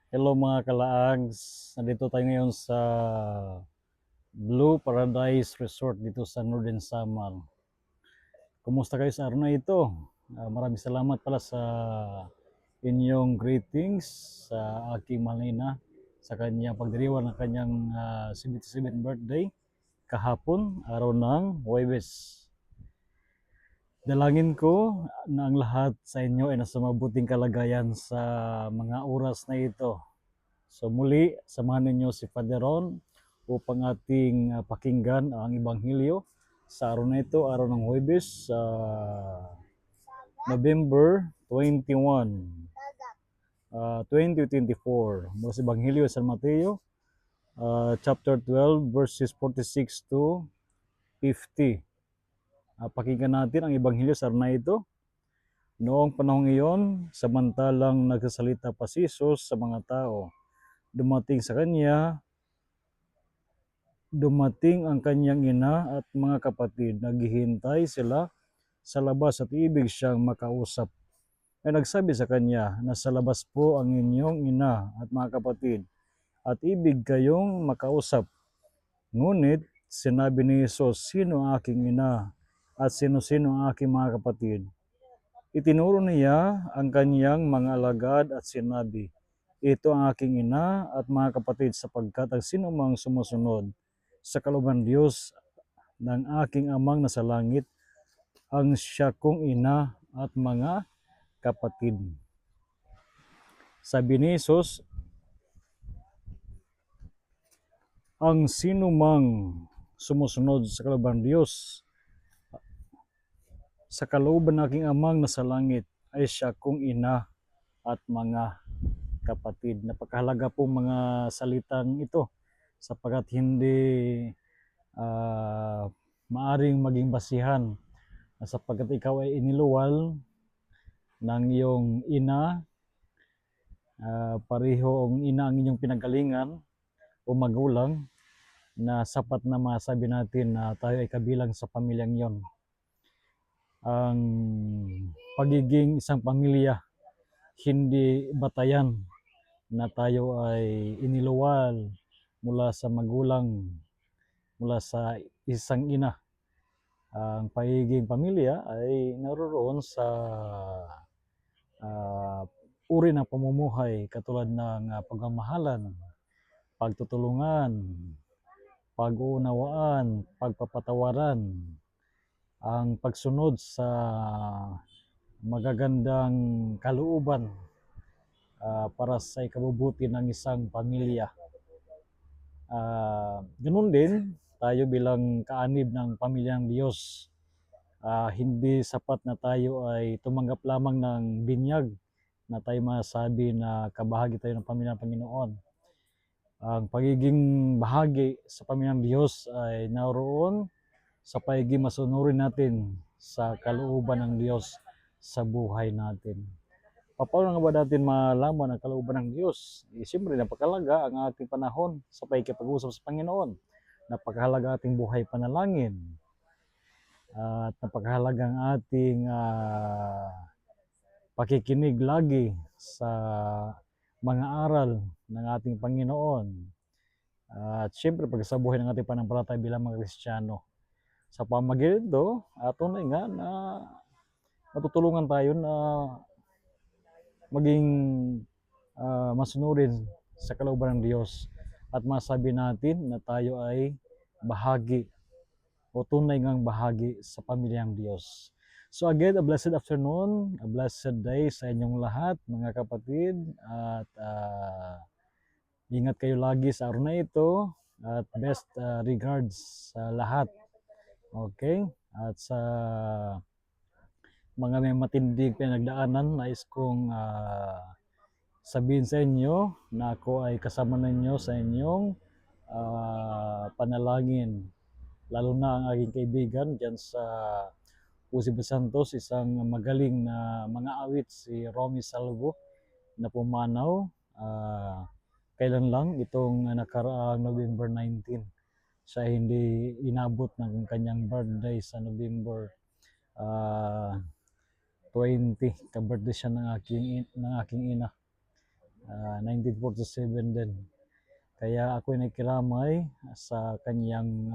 Hello mga kalaags, nandito tayo ngayon sa Blue Paradise Resort dito sa Northern Samar. Kumusta kayo sa araw na ito? Maraming salamat pala sa inyong greetings sa aking malina sa kanyang pagdiriwang ng kanyang 77th birthday kahapon, araw ng Huwebes. Dalangin ko na ang lahat sa inyo ay nasa mabuting kalagayan sa mga oras na ito. So muli, samahan ninyo si Father Ron upang ating pakinggan ang Ebanghelyo sa araw na ito, araw ng Huwebes, November 21, 2024. Mula sa Ebanghelyo sa San Mateo, chapter 12, verses 46 to 50. Pakinggan natin ang Ebanghelyo sa araw na ito. Noong panahong iyon, samantalang nagsasalita pa si Jesus sa mga tao, dumating ang kanyang ina at mga kapatid. Naghihintay sila sa labas at ibig siyang makausap. Ay nagsabi sa kanya, nasa labas po ang inyong ina at mga kapatid at ibig kayong makausap. Ngunit sinabi ni Jesus, sino ang aking ina at sino-sino ang aking mga kapatid? Itinuro niya ang kanyang mga alagad at sinabi, ito ang aking ina at mga kapatid sapagkat ang sinumang sumusunod sa kalooban ng Diyos ng aking amang nasa langit ang siya kong ina at mga kapatid. Sabi ni Jesus, ang sinumang sumusunod sa kalooban ng Diyos sa kalooban ng aking amang nasa langit ay siya kong ina at mga kapatid. Napakahalaga po mga salitang ito sapagkat hindi maaring maging basihan sapagkat ikaw ay iniluwal ng iyong ina, pareho ang ina ang inyong pinanggalingan o magulang na sapat na masabi natin na tayo ay kabilang sa pamilyang yon. Ang pagiging isang pamilya, hindi batayan na tayo ay iniluwal mula sa magulang, mula sa isang ina. Ang pagiging pamilya ay naroroon sa uri ng pamumuhay katulad ng pagmamahalan, pagtutulungan, pag-uunawaan, pagpapatawaran, ang pagsunod sa magagandang kalooban para sa ikabubuti ng isang pamilya. Ganun din, tayo bilang kaanib ng pamilyang Diyos, hindi sapat na tayo ay tumanggap lamang ng binyag na tayo masabi na kabahagi tayo ng pamilyang Panginoon. Ang pagiging bahagi sa pamilyang Diyos ay naroon sa pagiging masunurin natin sa kalooban ng Diyos sa buhay natin. Paano nga ba natin malaman ang kalooban ng Diyos? Siyempre, napakahalaga ang ating panahon sa pakikipag-usap sa Panginoon. Napakahalaga ating buhay panalangin. At napakahalaga ang ating pakikinig lagi sa mga aral ng ating Panginoon. At siyempre, pagkasabuhay ng ating panampalataya bilang mga Kristiyano. Sa pamagitan ito, tunay nga na matutulungan tayo na maging masunurin sa kalooban ng Diyos at masabi natin na tayo ay bahagi o tunay ngang bahagi sa pamilyang Diyos. So again, a blessed afternoon, a blessed day sa inyong lahat mga kapatid at ingat kayo lagi sa araw na ito at best regards sa lahat. Okay? At sa mga may matindig pinagdaanan, nais kong sabihin sa inyo na ako ay kasama ninyo sa inyong panalangin. Lalo na ang aking kaibigan dyan sa Pusibe Santos, isang magaling na mga awit, si Romy Salvo, na pumanaw. Kailan lang itong nakaraang November 19. Siya hindi inabot ng kanyang birthday sa November 20. Ka-birthday siya ng aking ina. 1947 din. Kaya ako'y nakikiramay sa kanyang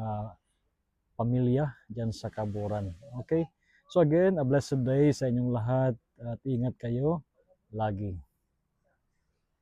pamilya dyan sa Kaburan. Okay? So again, a blessed day sa inyong lahat at ingat kayo lagi.